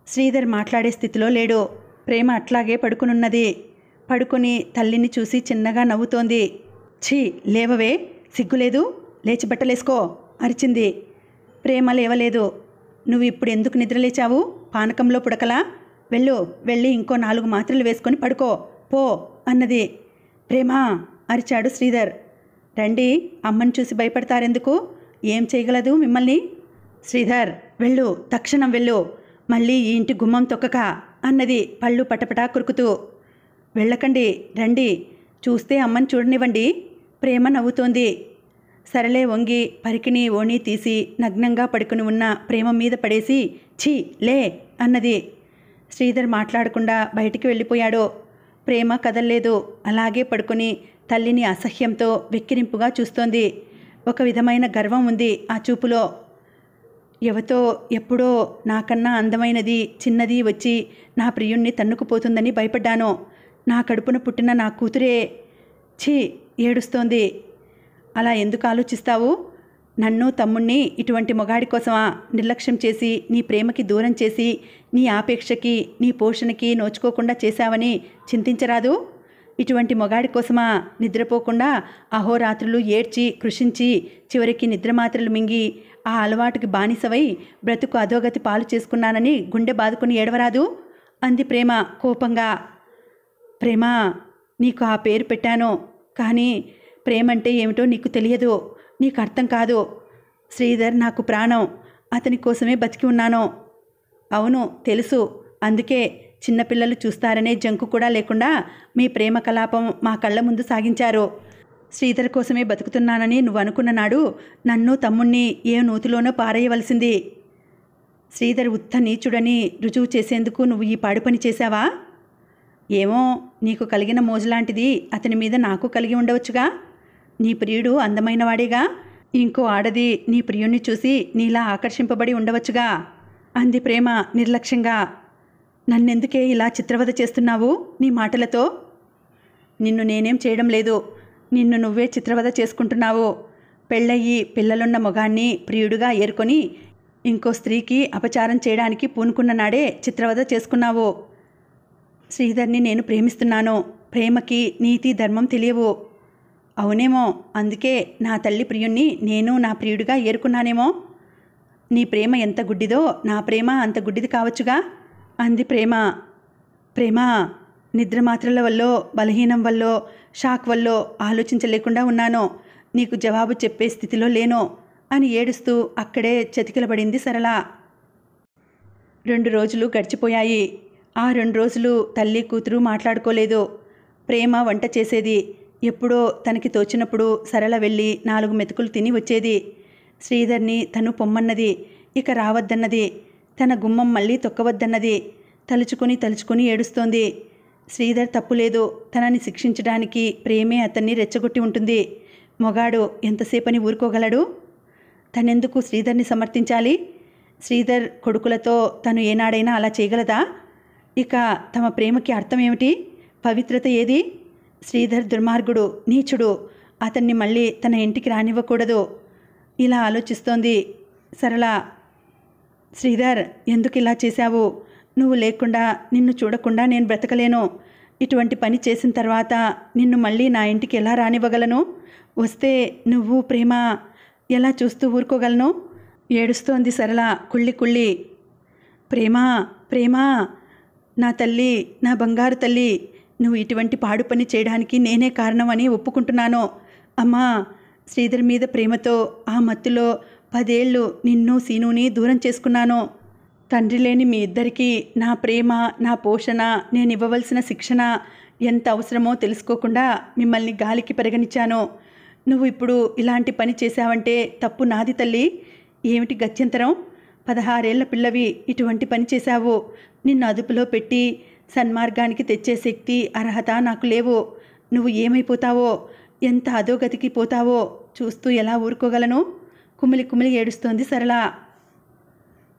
శ్రీధర్ మాట్లాడే స్థితిలో లేడు. ప్రేమ అట్లాగే పడుకునున్నది. పడుకొని తల్లిని చూసి చిన్నగా నవ్వుతోంది. ఛీ, లేవవే, సిగ్గులేదు, లేచి బట్టలేసుకో అరిచింది. ప్రేమ లేవలేదు. నువ్వు ఇప్పుడు ఎందుకు నిద్రలేచావు? పానకంలో పుడకలా? వెళ్ళి ఇంకో 4 మాత్రలు వేసుకొని పడుకో పో అన్నది. ప్రేమా అరిచాడు శ్రీధర్. రండి, అమ్మని చూసి భయపడతారెందుకు? ఏం చేయగలదు మిమ్మల్ని? శ్రీధర్, వెళ్ళు, తక్షణం వెళ్ళు, మళ్ళీ ఈ ఇంటి గుమ్మం తొక్కక అన్నది పళ్ళు పటపటా కొరుకుతూ. వెళ్ళకండి, రండి, చూస్తే అమ్మని చూడనివ్వండి. ప్రేమ నవ్వుతోంది. సరళే వంగి పరికిని ఓణి తీసి నగ్నంగా పడుకుని ఉన్న ప్రేమ మీద పడేసి, ఛీ, లే అన్నది. శ్రీధర్ మాట్లాడకుండా బయటికి వెళ్ళిపోయాడు. ప్రేమ కదల్లేదు. అలాగే పడుకుని తల్లిని అసహ్యంతో వెక్కిరింపుగా చూస్తోంది. ఒక విధమైన గర్వం ఉంది ఆ చూపులో. ఎవతో ఎప్పుడో నాకన్నా అందమైనది, చిన్నది వచ్చి నా ప్రియుణ్ణి తన్నుకుపోతుందని భయపడ్డాను. నా కడుపున పుట్టిన నా కూతురే ఛీ ఏడుస్తోంది. అలా ఎందుకు ఆలోచిస్తావు? నన్ను తమ్ముణ్ణి ఇటువంటి మొగాడి కోసమా నిర్లక్ష్యం చేసి, నీ ప్రేమకి దూరం చేసి, నీ ఆపేక్షకి, నీ పోషణకి నోచుకోకుండా చేశావని చింతించరాదు? ఇటువంటి మొగాడి కోసమా నిద్రపోకుండా అహోరాత్రులు ఏడ్చి కృషించి చివరికి నిద్రమాత్రలు మింగి ఆ అలవాటుకి బానిసవై బ్రతుకు అధోగతి పాలు చేసుకున్నానని గుండె బాదుకుని ఏడవరాదు అంది ప్రేమ కోపంగా. ప్రేమ, నీకు ఆ పేరు పెట్టాను, కానీ ప్రేమంటే ఏమిటో నీకు తెలియదు, నీకు అర్థం కాదు. శ్రీధర్ నాకు ప్రాణం, అతని కోసమే బతికి ఉన్నాను. అవును తెలుసు, అందుకే చిన్నపిల్లలు చూస్తారనే జంకు కూడా లేకుండా మీ ప్రేమ కలాపం మా కళ్ళ ముందు సాగించారు. శ్రీధర్ కోసమే బతుకుతున్నానని నువ్వు అనుకున్న నాడు నన్ను తమ్ముణ్ణి ఏ నూతిలోనో పారేయవలసింది. శ్రీధర్ ఉత్త నీచుడని రుజువు చేసేందుకు నువ్వు ఈ పాడు పని చేశావా? ఏమో, నీకు కలిగిన మోజులాంటిది అతని మీద నాకు కలిగి ఉండవచ్చుగా. నీ ప్రియుడు అందమైనవాడేగా, ఇంకో ఆడది నీ ప్రియుణ్ణి చూసి నీలా ఆకర్షింపబడి ఉండవచ్చుగా అంది ప్రేమ నిర్లక్ష్యంగా. నన్నెందుకే ఇలా చిత్రవద చేస్తున్నావు నీ మాటలతో? నిన్ను నేనేం చేయడం లేదు, నిన్ను నువ్వే చిత్రవద చేసుకుంటున్నావు. పెళ్ళయ్యి పిల్లలున్న మొగాన్ని ప్రియుడుగా ఏరుకొని ఇంకో స్త్రీకి అపచారం చేయడానికి పూనుకున్న నాడే చిత్రవద చేసుకున్నావు. శ్రీధర్ని నేను ప్రేమిస్తున్నాను. ప్రేమకి నీతి ధర్మం తెలియవు. అవునేమో, అందుకే నా తల్లి ప్రియుణ్ణి నేను నా ప్రియుడిగా ఏరుకున్నానేమో. నీ ప్రేమ ఎంత గుడ్డిదో నా ప్రేమ అంత గుడ్డిది కావచ్చుగా అంది ప్రేమ. ప్రేమ, నిద్రమాత్రల వల్లో బలహీనం వల్లో షాక్ వల్లో ఆలోచించలేకుండా ఉన్నాను. నీకు జవాబు చెప్పే స్థితిలో లేను అని ఏడుస్తూ అక్కడే చతికిలబడింది సరళ. 2 రోజులు గడిచిపోయాయి. ఆ 2 రోజులు తల్లి కూతురు మాట్లాడుకోలేదు. ప్రేమ వంట చేసేది. ఎప్పుడో తనకి తోచినప్పుడు సరళ వెళ్ళి 4 మెతుకులు తిని వచ్చేది. శ్రీధర్ని తను పొమ్మన్నది, ఇక రావద్దన్నది. తన గుమ్మం మళ్ళీ తొక్కవద్దన్నది. తలుచుకుని ఏడుస్తోంది. శ్రీధర్ తప్పులేదు. తనని శిక్షించడానికి ప్రేమే అతన్ని రెచ్చగొట్టి ఉంటుంది. మొగాడు ఎంతసేపని ఊరుకోగలడు? తనెందుకు శ్రీధర్ని సమర్థించాలి? శ్రీధర్ కొడుకులతో తను ఏనాడైనా అలా చేయగలదా? ఇక తమ ప్రేమకి అర్థం ఏమిటి? పవిత్రత ఏది? శ్రీధర్ దుర్మార్గుడు, నీచుడు. అతన్ని మళ్ళీ తన ఇంటికి రానివ్వకూడదు. ఇలా ఆలోచిస్తోంది సరళ. శ్రీధర్, ఎందుకు ఇలా చేశావు? నువ్వు లేకుండా, నిన్ను చూడకుండా నేను బ్రతకలేను. ఇటువంటి పని చేసిన తర్వాత నిన్ను మళ్ళీ నా ఇంటికి ఎలా రానివ్వగలను? వస్తే నువ్వు ప్రేమ ఎలా చూస్తూ ఊరుకోగలను? ఏడుస్తోంది సరళ కుళ్ళి. ప్రేమా, ప్రేమా, నా తల్లి, నా బంగారు తల్లి, నువ్వు ఇటువంటి పాడు పని చేయడానికి నేనే కారణమని ఒప్పుకుంటున్నాను. అమ్మా, శ్రీధర్ మీద ప్రేమతో ఆ మత్తులో 10 ఏళ్ళు నిన్ను సీనుని దూరం చేసుకున్నాను. తండ్రి లేని మీ ఇద్దరికీ నా ప్రేమ, నా పోషణ, నేను ఇవ్వవలసిన శిక్షణ ఎంత అవసరమో తెలుసుకోకుండా మిమ్మల్ని గాలికి పెరగనిచ్చాను. నువ్వు ఇప్పుడు ఇలాంటి పని చేశావంటే తప్పు నాది తల్లి. ఏమిటి గత్యంతరం? 16 ఏళ్ల పిల్లవి ఇటువంటి పని చేశావు. నిన్ను అదుపులో పెట్టి సన్మార్గానికి తెచ్చే శక్తి, అర్హత నాకు లేవు. నువ్వు ఏమైపోతావో, ఎంత అధోగతికి పోతావో చూస్తూ ఎలా ఊరుకోగలను? కుమిలి ఏడుస్తోంది సరళ.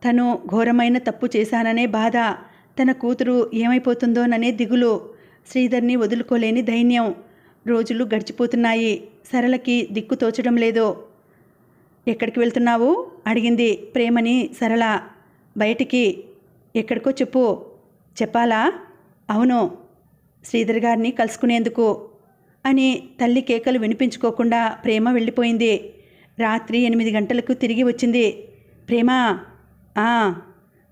తను ఘోరమైన తప్పు చేశాననే బాధ, తన కూతురు ఏమైపోతుందోననే దిగులు, శ్రీధర్ని వదులుకోలేని దైన్యం. రోజులు గడిచిపోతున్నాయి. సరళకి దిక్కు తోచడం లేదు. ఎక్కడికి వెళ్తున్నావు అడిగింది ప్రేమని సరళ. బయటికి. ఎక్కడికో చెప్పు. చెప్పాలా? అవును, శ్రీధర్ గారిని కలుసుకునేందుకు అని తల్లి కేకలు వినిపించుకోకుండా ప్రేమ వెళ్ళిపోయింది. రాత్రి 8 గంటలకు తిరిగి వచ్చింది. ప్రేమ,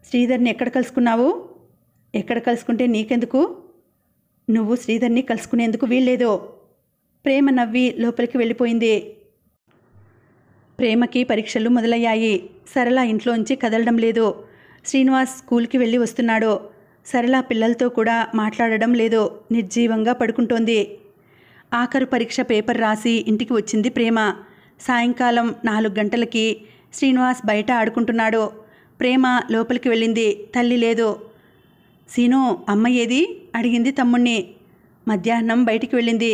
శ్రీధర్ని ఎక్కడ కలుసుకున్నావు? ఎక్కడ కలుసుకుంటే నీకెందుకు? నువ్వు శ్రీధర్ని కలుసుకునేందుకు వీల్లేదు. ప్రేమ నవ్వి లోపలికి వెళ్ళిపోయింది. ప్రేమకి పరీక్షలు మొదలయ్యాయి. సరళ ఇంట్లోంచి కదలడం లేదు. శ్రీనివాస్ స్కూల్కి వెళ్ళి వస్తున్నాడు. సరళ పిల్లలతో కూడా మాట్లాడడం లేదు. నిర్జీవంగా పడుకుంటోంది. ఆఖరు పరీక్ష పేపర్ రాసి ఇంటికి వచ్చింది ప్రేమ. సాయంకాలం 4 గంటలకి శ్రీనివాస్ బయట ఆడుకుంటున్నాడు. ప్రేమ లోపలికి వెళ్ళింది. తల్లి లేదు. సీను, అమ్మ ఏది అడిగింది తమ్ముణ్ణి. మధ్యాహ్నం బయటికి వెళ్ళింది.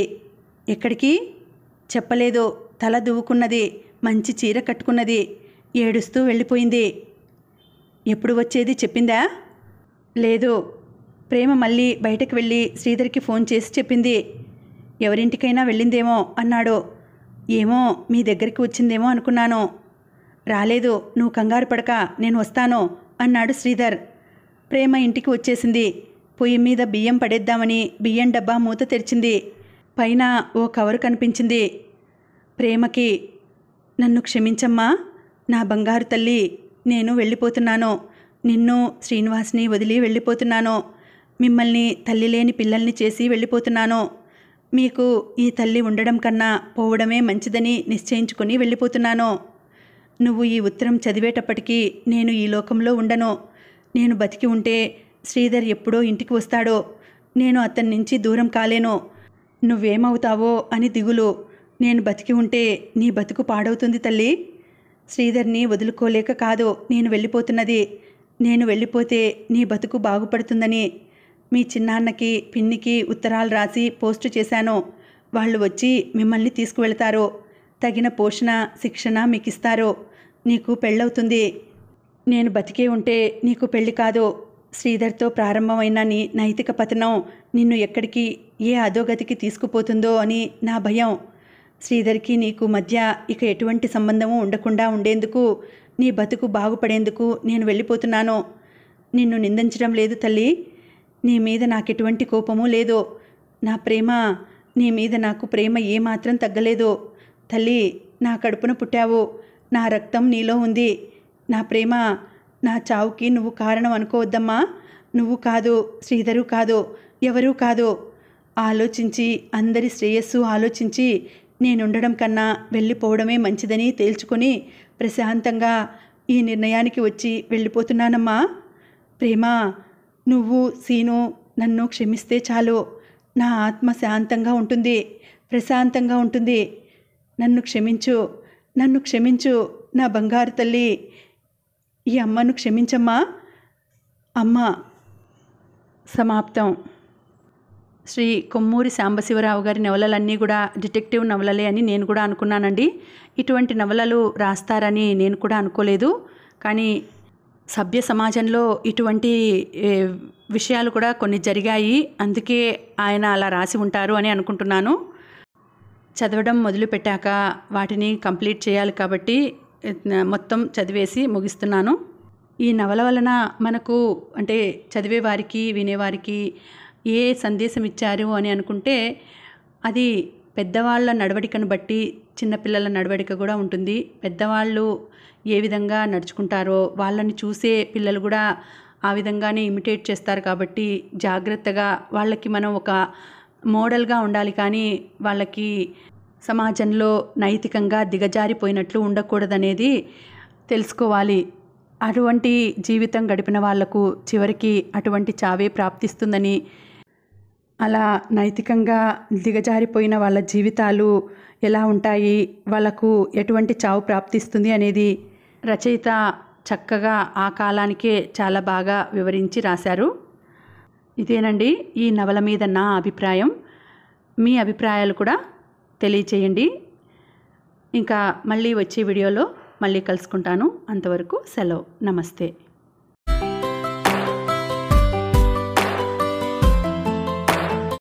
ఎక్కడికి? చెప్పలేదు. తల దువ్వుకున్నది. మంచి చీర కట్టుకున్నది. ఏడుస్తూ వెళ్ళిపోయింది. ఎప్పుడు వచ్చేది చెప్పిందా? లేదు. ప్రేమ మళ్ళీ బయటకు వెళ్ళి శ్రీధర్కి ఫోన్ చేసి చెప్పింది. ఎవరింటికైనా వెళ్ళిందేమో అన్నాడు. ఏమో, మీ దగ్గరికి వచ్చిందేమో అనుకున్నాను. రాలేదు, నువ్వు కంగారు పడక, నేను వస్తాను అన్నాడు శ్రీధర్. ప్రేమ ఇంటికి వచ్చేసింది. పొయ్యి మీద బియ్యం పడేద్దామని బియ్యం డబ్బా మూత తెరిచింది. పైన ఓ కవరు కనిపించింది. ప్రేమకి, నన్ను క్షమించమ్మా, నా బంగారు తల్లి, నేను వెళ్ళిపోతున్నాను. నిన్ను శ్రీనివాస్ని వదిలి వెళ్ళిపోతున్నాను. మిమ్మల్ని తల్లి లేని పిల్లల్ని చేసి వెళ్ళిపోతున్నాను. మీకు ఈ తల్లి ఉండడం కన్నా పోవడమే మంచిదని నిశ్చయించుకొని వెళ్ళిపోతున్నాను. నువ్వు ఈ ఉత్తరం చదివేటప్పటికీ నేను ఈ లోకంలో ఉండను. నేను బతికి ఉంటే శ్రీధర్ ఎప్పుడో ఇంటికి వస్తాడో. నేను అతని నుంచి దూరం కాలేను. నువ్వేమవుతావో అని దిగులు. నేను బతికి ఉంటే నీ బతుకు పాడవుతుంది తల్లి. శ్రీధర్ని వదులుకోలేక కాదు నేను వెళ్ళిపోతున్నది. నేను వెళ్ళిపోతే నీ బతుకు బాగుపడుతుందని మీ చిన్నాన్నకి, పిన్నికి ఉత్తరాలు రాసి పోస్టు చేశాను. వాళ్ళు వచ్చి మిమ్మల్ని తీసుకువెళ్తారు. తగిన పోషణ శిక్షణ మీకు ఇస్తారు. నీకు పెళ్ళవుతుంది. నేను బతికే ఉంటే నీకు పెళ్లి కాదు. శ్రీధర్తో ప్రారంభమైన నీ నైతిక పతనం నిన్ను ఎక్కడికి, ఏ అధోగతికి తీసుకుపోతుందో అని నా భయం. శ్రీధర్కి నీకు మధ్య ఇక ఎటువంటి సంబంధము ఉండకుండా ఉండేందుకు, నీ బతుకు బాగుపడేందుకు నేను వెళ్ళిపోతున్నాను. నిన్ను నిందించడం లేదు తల్లి. నీ మీద నాకెటువంటి కోపము లేదు. నా ప్రేమ, నీ మీద నాకు ప్రేమ ఏమాత్రం తగ్గలేదు. తల్లి, నా కడుపున పుట్టావు. నా రక్తం నీలో ఉంది. నా ప్రేమ, నా చావుకి నువ్వు కారణం అనుకోవద్దమ్మా. నువ్వు కాదు, శ్రీధరు కాదు, ఎవరూ కాదు. ఆలోచించి, అందరి శ్రేయస్సు ఆలోచించి నేనుండడం కన్నా వెళ్ళిపోవడమే మంచిదని తేల్చుకొని ప్రశాంతంగా ఈ నిర్ణయానికి వచ్చి వెళ్ళిపోతున్నానమ్మా. ప్రేమ, నువ్వు సీను నన్ను క్షమిస్తే చాలు. నా ఆత్మ శాంతంగా ఉంటుంది, ప్రశాంతంగా ఉంటుంది. నన్ను క్షమించు, నన్ను క్షమించు నా బంగారు తల్లి. ఈ అమ్మను క్షమించమ్మా. అమ్మ. సమాప్తం. శ్రీ కొమ్మూరి సాంబశివరావు గారి నవలలన్నీ కూడా డిటెక్టివ్ నవలలే అని నేను కూడా అనుకున్నానండి. ఇటువంటి నవలలు రాస్తారని నేను కూడా అనుకోలేదు. కానీ సభ్య సమాజంలో ఇటువంటి విషయాలు కూడా కొన్ని జరిగాయి. అందుకే ఆయన అలా రాసి ఉంటారు అని అనుకుంటున్నాను. చదవడం మొదలుపెట్టాక వాటిని కంప్లీట్ చేయాలి కాబట్టి మొత్తం చదివేసి ముగిస్తున్నాను. ఈ నవల వలన మనకు అంటే చదివేవారికి, వినేవారికి ఏ సందేశం ఇచ్చారు అని అనుకుంటే, అది పెద్దవాళ్ళ నడవడికను బట్టి చిన్నపిల్లల నడవడిక కూడా ఉంటుంది. పెద్దవాళ్ళు ఏ విధంగా నడుచుకుంటారో వాళ్ళని చూసే పిల్లలు కూడా ఆ విధంగానే ఇమిటేట్ చేస్తారు. కాబట్టి జాగ్రత్తగా వాళ్ళకి మనం ఒక మోడల్గా ఉండాలి. కానీ వాళ్ళకి సమాజంలో నైతికంగా దిగజారిపోయినట్లు ఉండకూడదనేది తెలుసుకోవాలి. అటువంటి జీవితం గడిపిన వాళ్లకు చివరికి అటువంటి చావే ప్రాప్తిస్తుందని, అలా నైతికంగా దిగజారిపోయిన వాళ్ళ జీవితాలు ఎలా ఉంటాయి, వాళ్ళకు ఎటువంటి చావు ప్రాప్తిస్తుంది అనేది రచయిత చక్కగా ఆ కాలానికే చాలా బాగా వివరించి రాశారు. ఇదేనండి ఈ నవల మీద నా అభిప్రాయం. మీ అభిప్రాయాలు కూడా తెలియచేయండి. ఇంకా మళ్ళీ వచ్చే వీడియోలో మళ్ళీ కలుసుకుంటాను. అంతవరకు సెలవు. నమస్తే.